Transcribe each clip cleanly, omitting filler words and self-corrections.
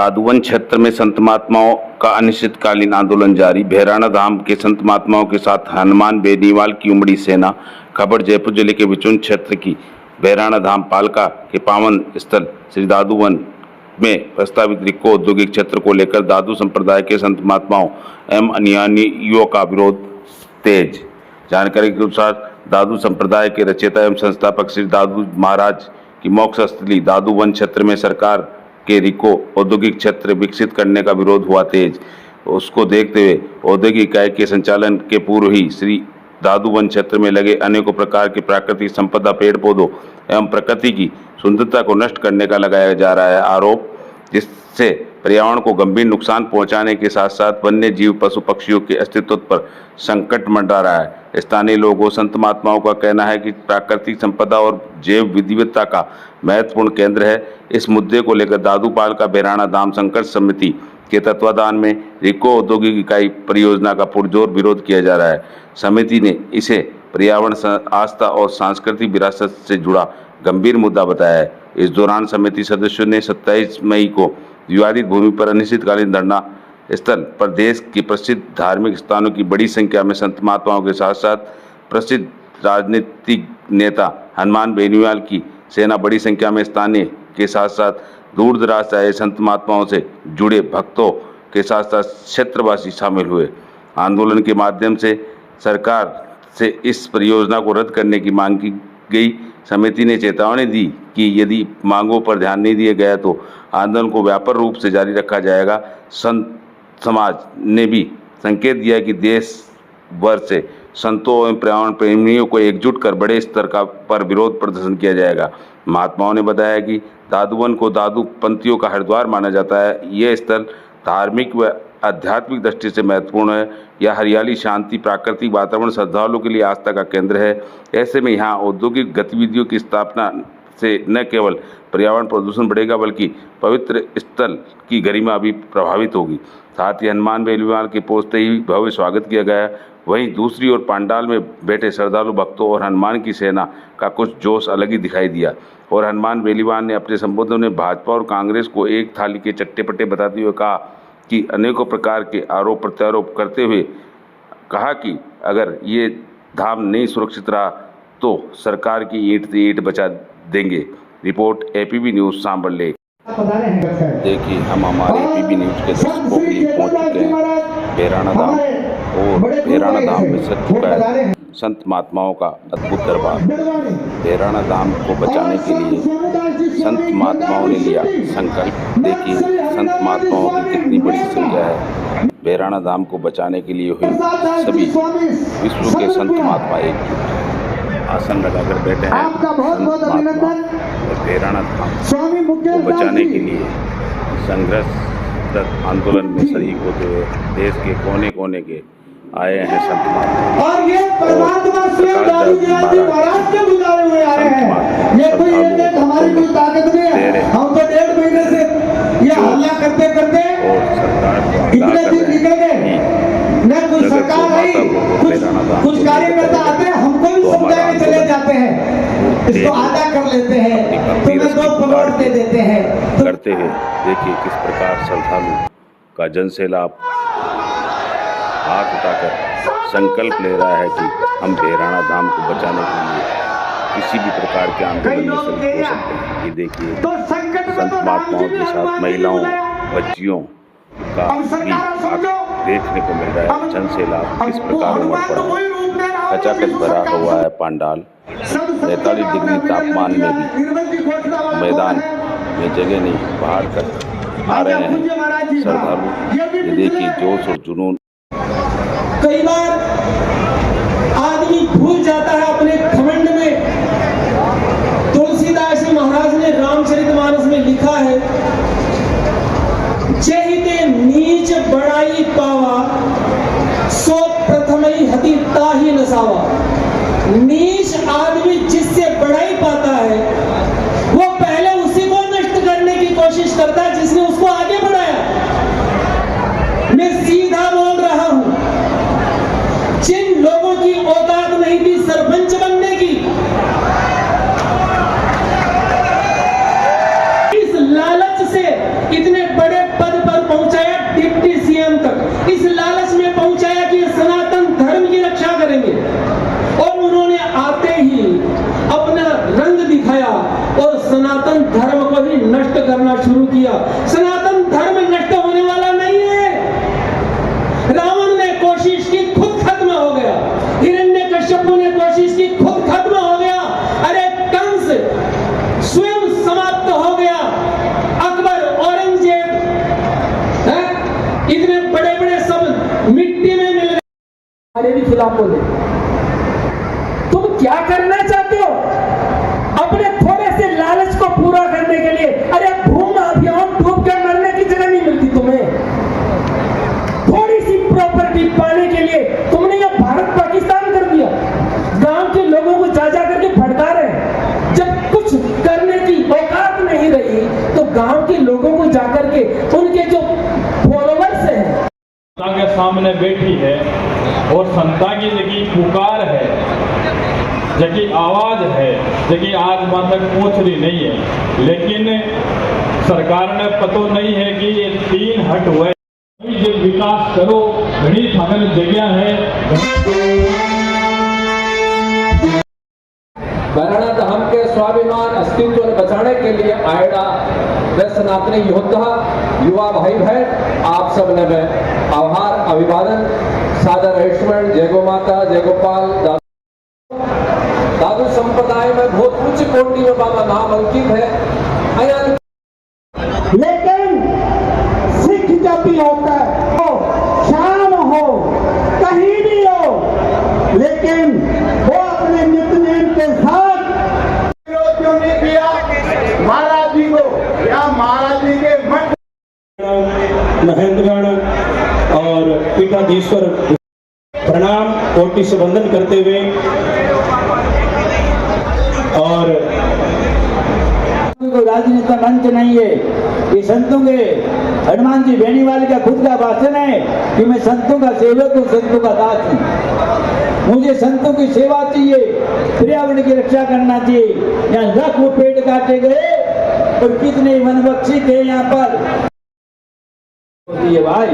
दादुवन क्षेत्र में संत महात्माओं का अनिश्चितकालीन आंदोलन जारी। भैराणा धाम के संत महात्माओं के साथ हनुमान बेनीवाल की उमड़ी सेना। खबर जयपुर जिले के विचुन क्षेत्र की। भैराणा धाम पालिका के पावन स्थल श्री दादुवन में प्रस्तावित रिको औद्योगिक क्षेत्र को लेकर दादू संप्रदाय के संत महात्माओं एवं अनुयायियों का विरोध तेज। जानकारी के अनुसार दादू संप्रदाय के रचयिता एवं संस्थापक श्री दादू महाराज की मोक्ष स्थली दादुवन क्षेत्र में सरकार के रिको औद्योगिक क्षेत्र विकसित करने का विरोध हुआ तेज। उसको देखते हुए औद्योगिक इकाई के संचालन के पूर्व ही श्री दादुवन क्षेत्र में लगे अनेकों प्रकार की प्राकृतिक संपदा, पेड़ पौधों एवं प्रकृति की सुंदरता को नष्ट करने का लगाया जा रहा है आरोप, जिससे पर्यावरण को गंभीर नुकसान पहुंचाने के साथ साथ वन्य जीव, पशु पक्षियों के अस्तित्व पर संकट मंडरा रहा है। स्थानीय लोगों, संत महात्माओं का कहना है कि प्राकृतिक संपदा और जैव विविधता का महत्वपूर्ण केंद्र है। इस मुद्दे को लेकर दादूपाल का भैराणा धाम संघर्ष समिति के तत्वाधान में रिको औद्योगिक इकाई परियोजना का पुरजोर विरोध किया जा रहा है। समिति ने इसे पर्यावरण, आस्था और सांस्कृतिक विरासत से जुड़ा गंभीर मुद्दा बताया है। इस दौरान समिति सदस्यों ने 27 मई को विवादित भूमि पर अनिश्चितकालीन धरना स्थल पर देश के प्रसिद्ध धार्मिक स्थानों की बड़ी संख्या में संत महात्माओं के साथ साथ प्रसिद्ध राजनीतिक नेता हनुमान बेनीवाल की सेना, बड़ी संख्या में स्थानीय के साथ साथ दूर दराज से आए संत महात्माओं से जुड़े भक्तों के साथ साथ क्षेत्रवासी शामिल हुए। आंदोलन के माध्यम से सरकार से इस परियोजना को रद्द करने की मांग की गई। समिति ने चेतावनी दी कि यदि मांगों पर ध्यान नहीं दिया गया तो आंदोलन को व्यापक रूप से जारी रखा जाएगा। संत समाज ने भी संकेत दिया कि देश भर से संतों एवं पर्यावरण प्रेमियों को एकजुट कर बड़े स्तर पर विरोध प्रदर्शन किया जाएगा। महात्माओं ने बताया कि दादुवन को दादू पंथियों का हरिद्वार माना जाता है। यह स्थल धार्मिक व आध्यात्मिक दृष्टि से महत्वपूर्ण है। यह हरियाली, शांति, प्राकृतिक वातावरण श्रद्धालुओं के लिए आस्था का केंद्र है। ऐसे में यहाँ औद्योगिक गतिविधियों की स्थापना से न केवल पर्यावरण प्रदूषण बढ़ेगा बल्कि पवित्र स्थल की गरिमा भी प्रभावित होगी। साथ ही हनुमान बेनीवाल के पहुंचते ही भव्य स्वागत किया गया। वहीं दूसरी ओर पंडाल में बैठे श्रद्धालु भक्तों और हनुमान की सेना का कुछ जोश अलग ही दिखाई दिया। और हनुमान बेनीवाल ने अपने संबोधन में भाजपा और कांग्रेस को एक थाली के चट्टे पट्टे बताते हुए कहा कि अनेकों प्रकार के आरोप प्रत्यारोप करते हुए कहा कि अगर ये धाम नहीं सुरक्षित रहा तो सरकार की ईंट से ईंट बचा देंगे। रिपोर्ट एपीबी न्यूज सांबरलेख। देखिए, हम हमारे एपीबी न्यूज के दर्शकों के लिए पहुंच चुके हैं भैराणा धाम, और भैराणा धाम में सज चुका है संत महात्माओं का अद्भुत दरबार। भैराणा धाम को बचाने के लिए संत महात्माओं ने लिया संकल्प। देखिए, संत महात्माओं की कितनी बड़ी संख्या है। भैराणा धाम को बचाने के लिए हुई सभी विश्व के संत महात्मा एकजुट आसन लगाकर बैठे हैं। संत महात्मा और भैराणा धाम को बचाने के लिए संघर्ष आंदोलन में शरीक होते हुए देश के कोने कोने के आए हैं संत महात्मा। और ये परमात्मा स्वयं दादू जी महाराज के बुलाए हुए आए हैं। ये कोई एक हमारी कोई ताकत नहीं है। हम तो 1.5 महीने से ये हल्ला करते करते इतने दिन निकल गए, न कोई सरकार आई, कुछ कार्यकर्ता आते हैं, हमको भी समझा के चले जाते हैं, इसको आधा कर लेते हैं, तुम्हें 2 करोड़ दे देते हैं करते हैं। देखिए किस प्रकार श्रद्धालु का जनसैलाब हाथ उठाकर संकल्प ले रहा है कि हम भैराणा धाम को बचाने के लिए किसी भी प्रकार के आंदोलन में शरीक हो सकते हैं। ये देखिए, संत महात्माओं के साथ महिलाओं, बच्चियों का भी देखने को मिल रहा है। जनसैलाब किस प्रकार उमड़ पड़ा, खचाखच भरा हुआ है पंडाल। 43 डिग्री तापमान में भी मैदान में जगह नहीं, बाहर तक आ रहे हैं श्रद्धालु। ये देखिए जोश और जुनून। कई बार आदमी भूल जाता है अपने घमंड में। तुलसीदास जी महाराज ने रामचरितमानस में लिखा है, जहिते नीच बड़ाई पावा, सो प्रथमई हति ताहि नसावा। नीच आदमी जिससे बड़ाई पाता है वो पहले उसी को नष्ट करने की कोशिश करता है जिसने उसको आगे बढ़ाया। मैं सीधा बोल रहा हूं, जिन लोगों की औकात नहीं थी सरपंच बनने की, इस लालच से इतने बड़े तुम्हारे भी खिलाफ बोले। तुम क्या करना चाहते हो अपने थोड़े से लालच को पूरा करने के लिए? अरे भूम अभियान डूब कर मरने की जगह नहीं मिलती तुम्हें। थोड़ी सी प्रॉपर्टी पाने के लिए तुमने यह भारत पाकिस्तान कर दिया। गांव के लोगों को जा जा करके भड़का रहे हैं। जब कुछ करने की औकात नहीं रही तो गांव के लोगों को जाकर के उनके जो फॉलोवर्स हैं संता के सामने बैठी है और संता की जगी पुकार है, जगी आवाज है, जगी आज वहां तक पहुंच रही नहीं है। लेकिन सरकार ने पतो नहीं है कि ये 3 हट हुए जब विकास करो घनी थाने जगह है। भैराणा धाम के स्वाभिमान अस्तित्व को बचाने के लिए आएगा वे सनातनी योद्धा युवा भाई बहन आप सब ने मैं आभार अभिवादन सादर हर्षमण जय गो माता जय गोपाल दादू संप्रदाय में बहुत उच्च कोटि में बाबा नाम अंकित है। लेकिन सिख जब भी होता है हो शाम हो कहीं भी हो, लेकिन वो अपने नित्यनेम के साथ विरोध क्यों नहीं किया महाराज जी को या महाराज जी के मठ महेंद्रगण और पीठाधीश्वर प्रणाम कोटि से वंदन करते हुए और राजनीति मंच नहीं है, ये संतों के हनुमान जी बेनीवाल का खुद का भाषण है कि मैं संतों का सेवक हूँ, संतों का दास हूँ। मुझे संतों की सेवा चाहिए, पर्यावरण की रक्षा करना चाहिए। यहाँ लाखों पेड़ काटे गए और कितने वनपक्षी थे यहाँ पर। ये भाई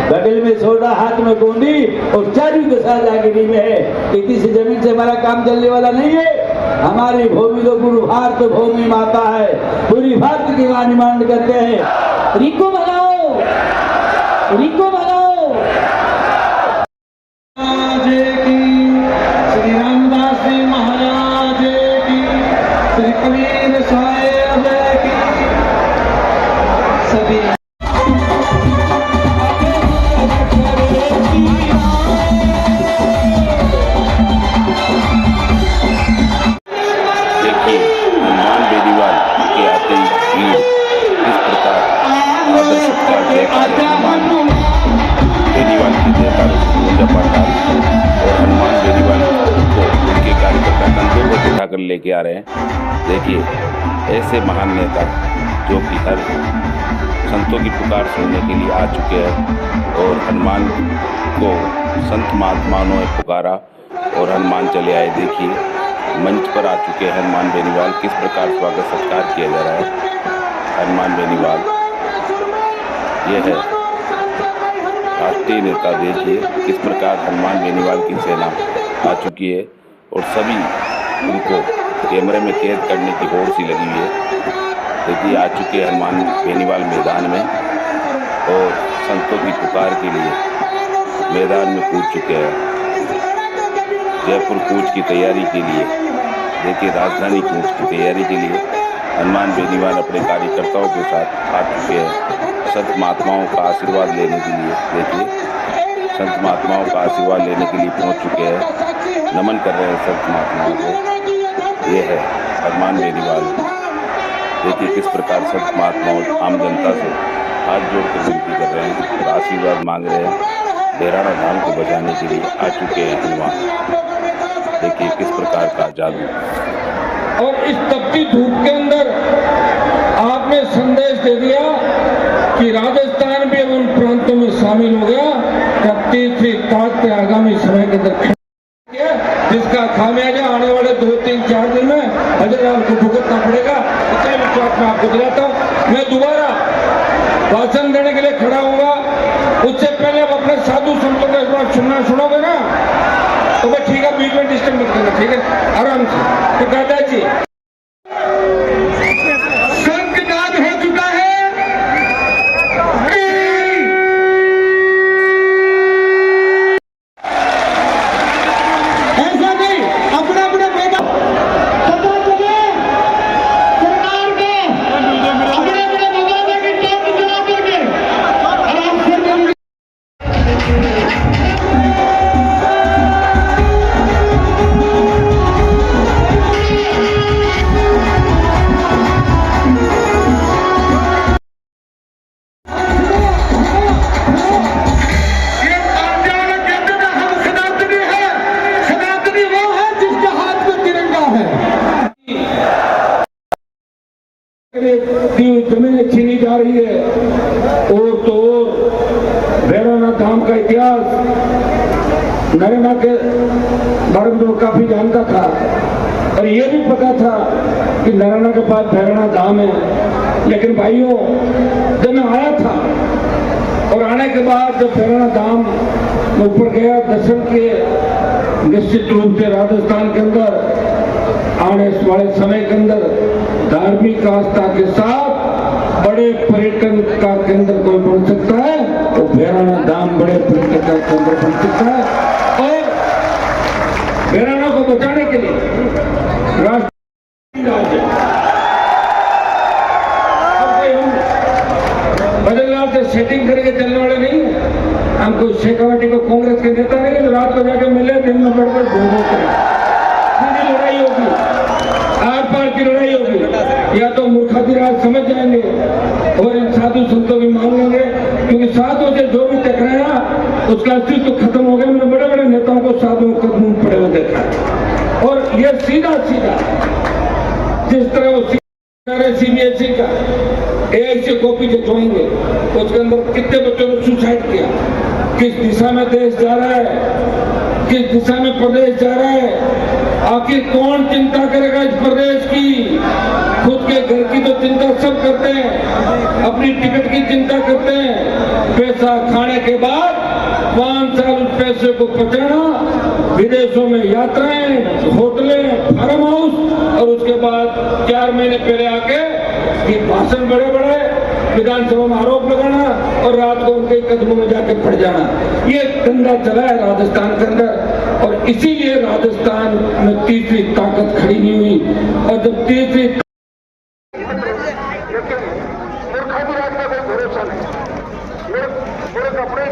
बगल में सोडा हाथ में गोंडी और चारू दशा जागिरी में है। इतनी सी जमीन से हमारा काम चलने वाला नहीं है। हमारी भूमि तो गुरु भारत भूमि माता है, पूरी भारत की डिमांड करते हैं। रिको बनाओ, रिको बनाओ। श्री रामदास जी महाराज की, श्री कबीर साहेब की, सभी देखिए हनुमान बेनीवाल के आते ही भीड़ किस प्रकार आदर सत्कार जयकार हनुमान बेनीवाल की जयकार पूजा पाठ और हनुमान बेनीवाल को उनके कार्यकर्ता कंधों पर बिठाकर लेके आ रहे हैं। देखिए ऐसे महान नेता जो कि हर संतों की पुकार सुनने के लिए आ चुके हैं और हनुमान को संत महात्माओं ने पुकारा और हनुमान चले आए। देखिए मंच पर आ चुके हैं हनुमान बेनीवाल, किस प्रकार स्वागत सत्कार किया जा रहा है। हनुमान बेनीवाल ये है राष्ट्रीय नेता। देखिए किस प्रकार हनुमान बेनीवाल की सेना आ चुकी है और सभी उनको कैमरे में कैद करने की होड़ सी लगी हुई है। देखिए आ चुके हैं हनुमान बेनीवाल मैदान में और संतों की पुकार के लिए मैदान में कूद चुके हैं। जयपुर कूच की तैयारी के लिए, देखिए राजधानी कूच की तैयारी के लिए हनुमान बेनीवाल अपने कार्यकर्ताओं के साथ आ चुके हैं संत महात्माओं का आशीर्वाद लेने के लिए। देखिए संत महात्माओं का आशीर्वाद लेने के लिए पहुंच चुके हैं, नमन कर रहे हैं संत महात्माओं को। ये है हनुमान बेनीवाल। देखिए किस प्रकार संत महात्माओं आम जनता से हाथ जोड़कर विनती कर रहे हैं और आशीर्वाद मांग रहे हैं। भैराणा धाम को बचाने के लिए आ चुके हैं हनुमान। देखिए किस प्रकार का जादू। और इस तपती धूप के अंदर आपने संदेश दे दिया कि राजस्थान भी अब उन प्रांतों में शामिल हो गया तीसरी ताकत आगामी समय के अंदर, जिसका खामियाजा आने वाले 2, 3, 4 दिन में हजरत को भुगतना पड़ेगा। इतना विश्वास मैं आपको दिलाता हूँ। मैं दोबारा भाषण देने के लिए खड़ा हूँगा, उससे पहले आप अपने साधु संतों का इस बार सुनोगे ना, तो मैं ठीक है बीच में डिस्टर्ब मत करना, ठीक है आराम से। तो दादाजी स्वर्गदान हो चुका है। ऐसा नहीं, अपना अपना बेटा पता चले सरकार को अपने अपने भगवान की टॉप चुना करके आराम से दी हुई जमीनें छीनी जा रही है। और तो और भैरवनाथ धाम का इतिहास नरेना के बारे में तो काफी जानता था और ये भी पता था कि नरेना के पास भैरवनाथ धाम है। लेकिन भाइयों, जब मैं आया था और आने के बाद जब भैरवनाथ धाम में ऊपर गया, दर्शन किए, निश्चित रूप से राजस्थान के अंदर आने वाले समय के अंदर धार्मिक आस्था के साथ बड़े पर्यटन का केंद्र कोई बन सकता है, तो भैरवनाथ धाम बड़े पर्यटन का केंद्र बन सकता है। और भैरवनाथ को बचाने के लिए राष्ट्रीय राज्य बदलनाथ से सेटिंग करके चलने वाले नहीं है। हम कोई शेखावाटी को कांग्रेस के नेता नहीं है, रात को जाके मिले, दिन में बैठकर घूमो करें। सीधी लड़ाई होगी, आर पार की लड़ाई होगी। या तो मूर्खाती राज समझ जाएंगे और इन साधु संतों की मान लेंगे, क्योंकि साधुओं से जो भी टकराया उसका अस्तित्व खत्म हो गया। मैंने बड़े बड़े नेताओं को साधुओं के कदमों में पड़े हुए देखा है। और ये सीधा सीधा जिस तरह वो सीबीएसई का एआई से कॉपी जचवाएंगे, उसके अंदर कितने बच्चों ने सुसाइड किया, किस दिशा में देश जा रहा है, किस दिशा में प्रदेश जा रहा है, आखिर कौन चिंता करेगा इस प्रदेश की। खुद के घर की तो चिंता सब करते हैं, अपनी टिकट की चिंता करते हैं। पैसा खाने के बाद 5 साल उस पैसे को बचाना, विदेशों में यात्राएं, होटलें, फार्म हाउस, और उसके बाद 4 महीने पहले आके ये भाषण बड़े बड़े विधानसभा में आरोप लगाना और रात को उनके कदमों में जाके पड़ जाना। ये धंधा चला है राजस्थान के अंदर, और इसीलिए राजस्थान में तीसरी ताकत खड़ी नहीं हुई। और जब तीसरी कपड़े